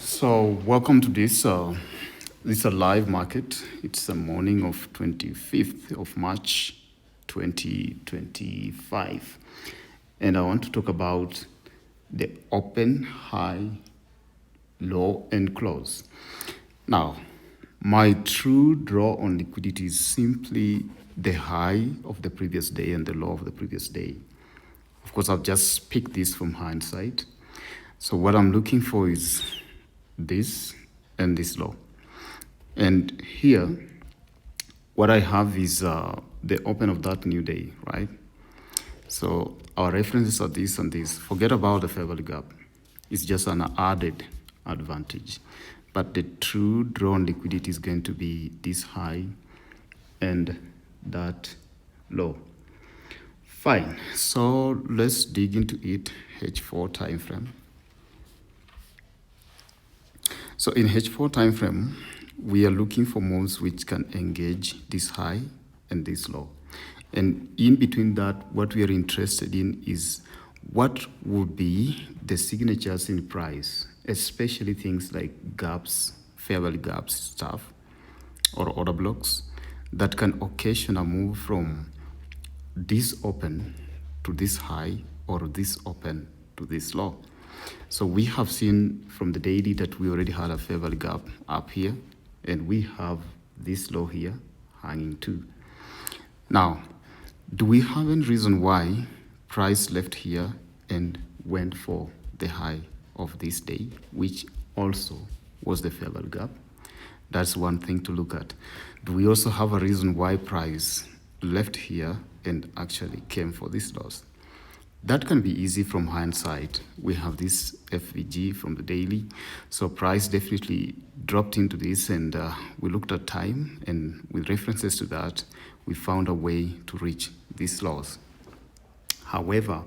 So welcome to this a live market. It's the morning of 25th of March 2025, and I want to talk about the open, high, low, and close. Now, my true draw on liquidity is simply the high of the previous day and the low of the previous day. Of course, I've just picked this from hindsight. So what I'm looking for is this and this low. And here, what I have is the open of that new day, right? So our references are this and this. Forget about the fair value gap. It's just an added advantage. But the true drawn liquidity is going to be this high and that low. Fine. So let's dig into it. H4 time frame. So in H4 time frame, we are looking for moves which can engage this high and this low. And in between that, what we are interested in is what would be the signatures in price, especially things like gaps, fair value gaps stuff, or order blocks that can occasion a move from this open to this high or this open to this low. So we have seen from the daily that we already had a fair value gap up here, and we have this low here hanging too. Now, do we have any reason why price left here and went for the high of this day, which also was the fair value gap? That's one thing to look at. Do we also have a reason why price left here and actually came for this loss? That can be easy from hindsight. We have this FVG from the daily. So price definitely dropped into this, and we looked at time, and with references to that, we found a way to reach this loss. However,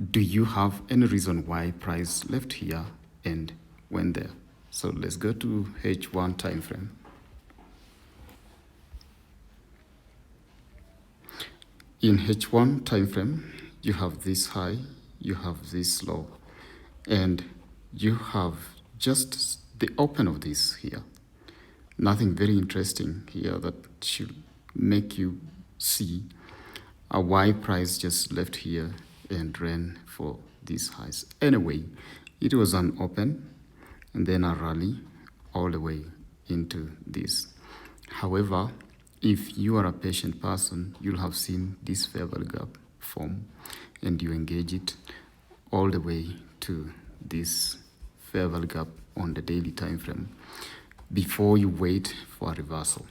do you have any reason why price left here and went there? So let's go to H1 time frame. In H1 time frame, you have this high, you have this low, and you have just the open of this here. Nothing very interesting here that should make you see why price just left here and ran for these highs. Anyway, it was an open and then a rally all the way into this. However, if you are a patient person, you'll have seen this fair value gap form, and you engage it all the way to this fair value gap on the daily time frame before you wait for a reversal.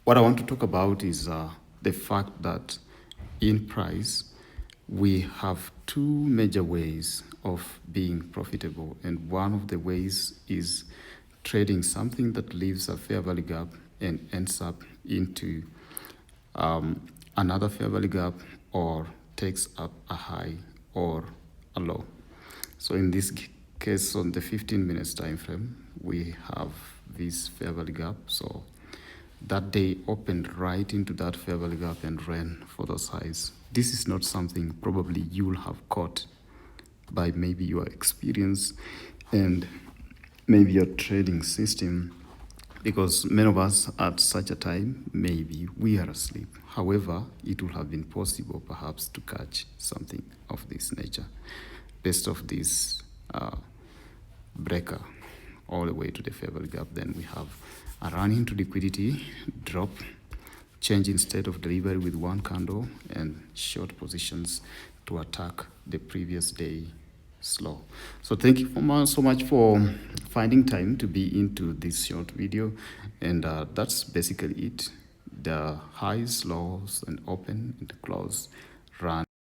What I want to talk about is the fact that in price, we have two major ways of being profitable, and one of the ways is trading something that leaves a fair value gap and ends up into another fair value gap, or takes up a high or a low. So in this case, on the 15 minutes time frame, we have this fair value gap. So that day opened right into that fair value gap and ran for those highs. This is not something probably you will have caught by maybe your experience and maybe your trading system, because many of us at such a time, maybe we are asleep. However, it would have been possible perhaps to catch something of this nature based off this breaker all the way to the fair value gap. Then we have a run into liquidity, drop, change in state of delivery with one candle, and short positions to attack the previous day slow. So thank you so much for finding time to be into this short video, and that's basically it. The highs, lows, and open and close run